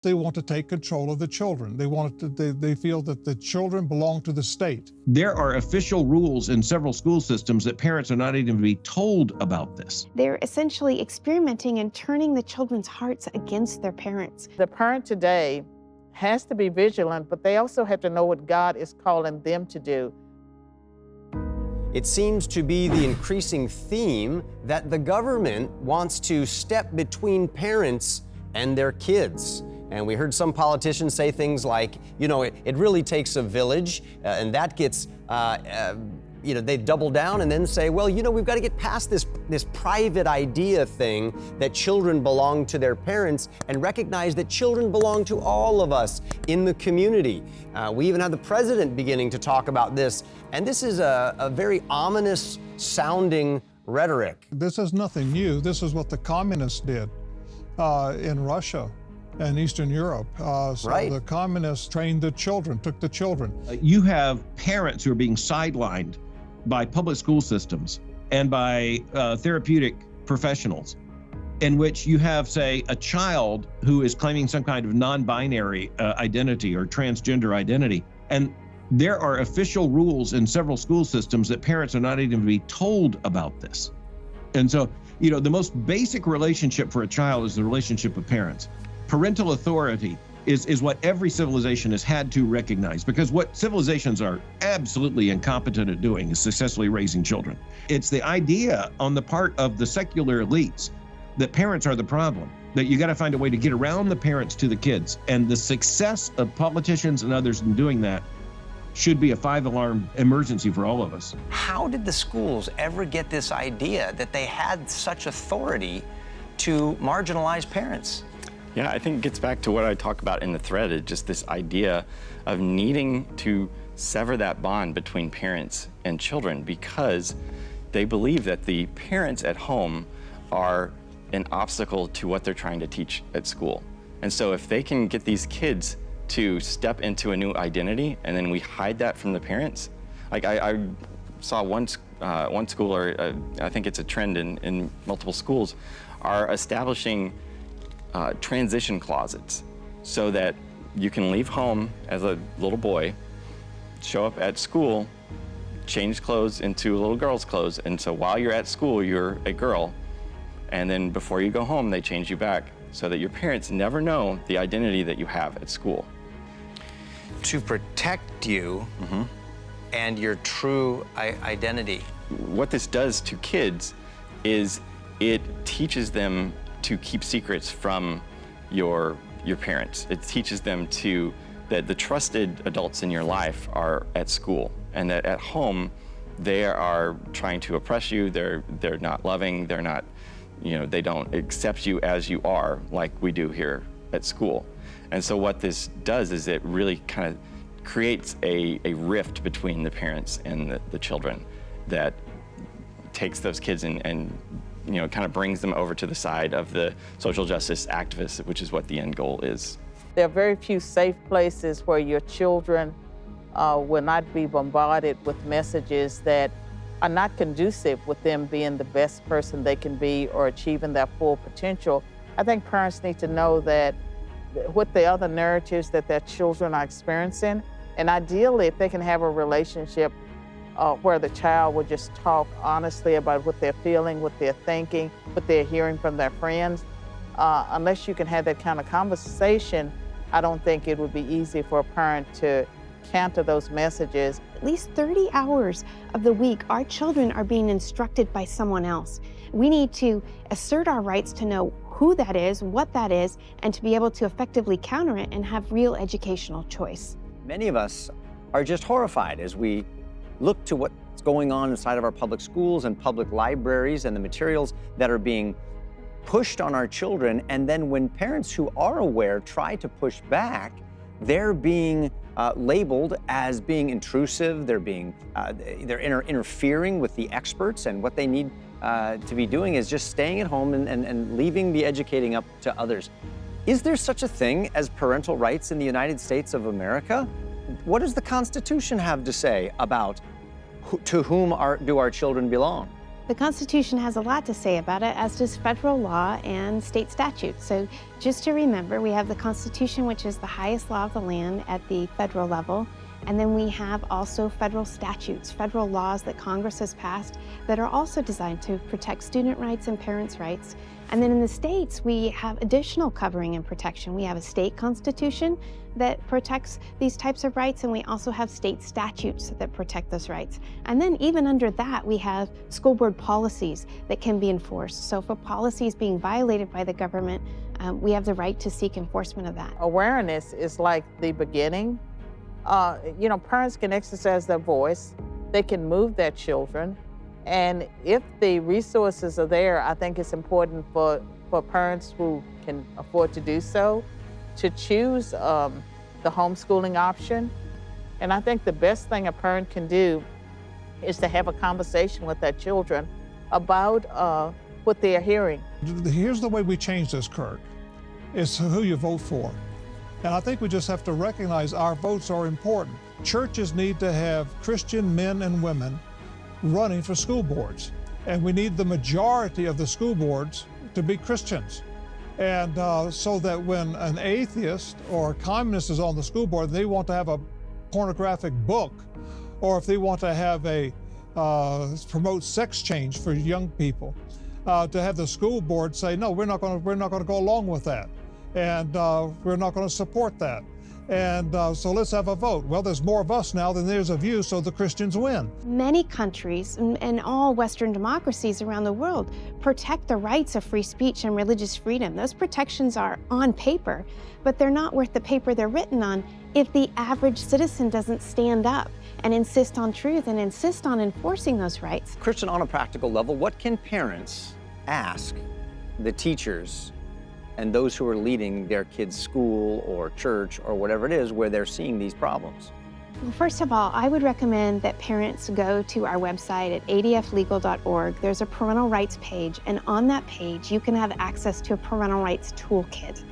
They want to take control of the children. They feel that the children belong to the state. There are official rules in several school systems that parents are not even to be told about this. They're essentially experimenting and turning the children's hearts against their parents. The parent today has to be vigilant, but they also have to know what God is calling them to do. It seems to be the increasing theme that the government wants to step between parents and their kids. And we heard some politicians say things like, it really takes a village, and that gets, they double down and then say, well, we've got to get past this private idea thing that children belong to their parents and recognize that children belong to all of us in the community. We even had the president beginning to talk about this, and this is a very ominous sounding rhetoric. This is nothing new. This is what the communists did in Russia and Eastern Europe. Right. The communists trained the children, took the children. You have parents who are being sidelined by public school systems and by therapeutic professionals, in which you have, say, a child who is claiming some kind of non-binary identity or transgender identity. And there are official rules in several school systems that parents are not even to be told about this. And so, the most basic relationship for a child is the relationship with parents. Parental authority is what every civilization has had to recognize, because what civilizations are absolutely incompetent at doing is successfully raising children. It's the idea on the part of the secular elites that parents are the problem, that you got to find a way to get around the parents to the kids. And the success of politicians and others in doing that should be a 5-alarm emergency for all of us. How did the schools ever get this idea that they had such authority to marginalize parents? Yeah, I think it gets back to what I talk about in the thread, is just this idea of needing to sever that bond between parents and children, because they believe that the parents at home are an obstacle to what they're trying to teach at school. And so if they can get these kids to step into a new identity and then we hide that from the parents, like I saw one school, or I think it's a trend in multiple schools, are establishing transition closets so that you can leave home as a little boy, show up at school, change clothes into little girl's clothes, and so while you're at school, you're a girl, and then before you go home, they change you back so that your parents never know the identity that you have at school. To protect you and your true identity. What this does to kids is it teaches them to keep secrets from your parents. It teaches them that the trusted adults in your life are at school, and that at home they are trying to oppress you. They're not loving. They're not, they don't accept you as you are, like we do here at school. And so what this does is it really kind of creates a rift between the parents and the children that takes those kids and kind of brings them over to the side of the social justice activists, which is what the end goal is. There are very few safe places where your children will not be bombarded with messages that are not conducive with them being the best person they can be or achieving their full potential. I think parents need to know that what the other narratives that their children are experiencing, and ideally if they can have a relationship where the child will just talk honestly about what they're feeling, what they're thinking, what they're hearing from their friends. Unless you can have that kind of conversation, I don't think it would be easy for a parent to counter those messages. At least 30 hours of the week, our children are being instructed by someone else. We need to assert our rights to know who that is, what that is, and to be able to effectively counter it and have real educational choice. Many of us are just horrified as we look to what's going on inside of our public schools and public libraries and the materials that are being pushed on our children. And then when parents who are aware try to push back, they're being labeled as being intrusive. They're interfering with the experts, and what they need to be doing is just staying at home and leaving the educating up to others. Is there such a thing as parental rights in the United States of America? What does the Constitution have to say about to whom do our children belong? The Constitution has a lot to say about it, as does federal law and state statutes. So just to remember, we have the Constitution, which is the highest law of the land at the federal level. And then we have also federal statutes, federal laws that Congress has passed that are also designed to protect student rights and parents' rights. And then in the states, we have additional covering and protection. We have a state constitution that protects these types of rights, and we also have state statutes that protect those rights. And then even under that, we have school board policies that can be enforced. So if a policy is being violated by the government, we have the right to seek enforcement of that. Awareness is like the beginning. Parents can exercise their voice, they can move their children, and if the resources are there, I think it's important for parents who can afford to do so to choose the homeschooling option. And I think the best thing a parent can do is to have a conversation with their children about what they are hearing. Here's the way we change this, Kirk. It's who you vote for. And I think we just have to recognize our votes are important. Churches need to have Christian men and women running for school boards. And we need the majority of the school boards to be Christians. And so that when an atheist or a communist is on the school board, they want to have a pornographic book, or if they want to have promote sex change for young people, to have the school board say, no, we're not going to go along with that. And we're not going to support that. And so let's have a vote. Well, there's more of us now than there's of you, so the Christians win. Many countries and all Western democracies around the world protect the rights of free speech and religious freedom. Those protections are on paper, but they're not worth the paper they're written on if the average citizen doesn't stand up and insist on truth and insist on enforcing those rights. Kristen, on a practical level, what can parents ask the teachers and those who are leading their kids' school or church or whatever it is where they're seeing these problems? Well, first of all, I would recommend that parents go to our website at adflegal.org. There's a parental rights page, and on that page, you can have access to a parental rights toolkit.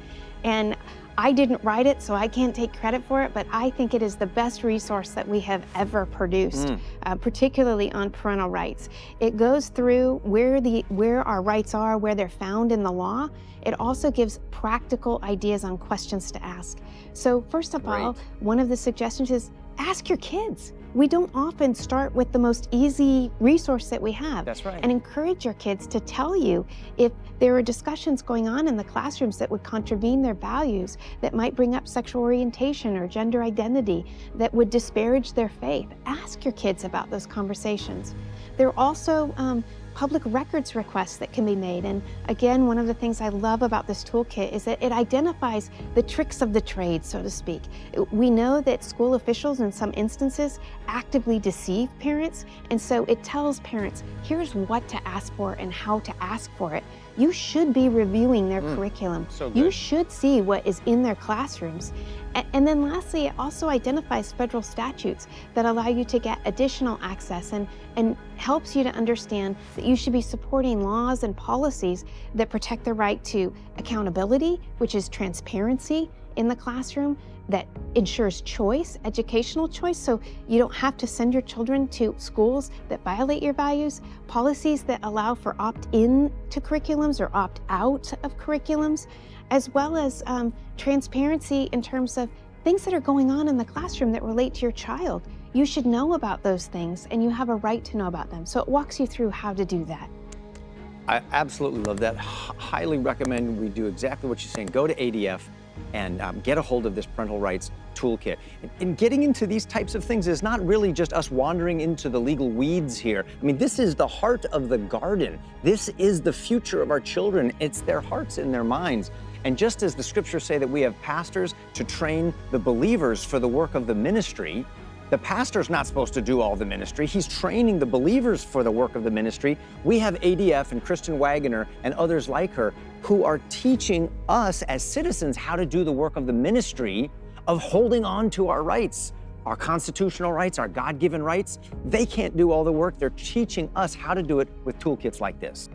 And I didn't write it, so I can't take credit for it, but I think it is the best resource that we have ever produced, particularly on parental rights. It goes through where our rights are, where they're found in the law. It also gives practical ideas on questions to ask. So first of all, one of the suggestions is ask your kids. We don't often start with the most easy resource that we have. That's right. And encourage your kids to tell you if there are discussions going on in the classrooms that would contravene their values, that might bring up sexual orientation or gender identity, that would disparage their faith. Ask your kids about those conversations. There are also public records requests that can be made. And again, one of the things I love about this toolkit is that it identifies the tricks of the trade, so to speak. We know that school officials in some instances actively deceive parents, and so it tells parents, here's what to ask for and how to ask for it. You should be reviewing their curriculum. So good. You should see what is in their classrooms. And then lastly, it also identifies federal statutes that allow you to get additional access and helps you to understand that you should be supporting laws and policies that protect the right to accountability, which is transparency in the classroom, that ensures choice, educational choice, so you don't have to send your children to schools that violate your values, policies that allow for opt-in to curriculums or opt-out of curriculums, as well as transparency in terms of things that are going on in the classroom that relate to your child. You should know about those things, and you have a right to know about them. So it walks you through how to do that. I absolutely love that. Highly recommend we do exactly what you're saying. Go to ADF and get a hold of this parental rights toolkit. And getting into these types of things is not really just us wandering into the legal weeds here. I mean, this is the heart of the garden. This is the future of our children. It's their hearts and their minds. And just as the scriptures say that we have pastors to train the believers for the work of the ministry, the pastor's not supposed to do all the ministry. He's training the believers for the work of the ministry. We have ADF and Kristen Waggoner and others like her who are teaching us as citizens how to do the work of the ministry of holding on to our rights, our constitutional rights, our God-given rights. They can't do all the work. They're teaching us how to do it with toolkits like this.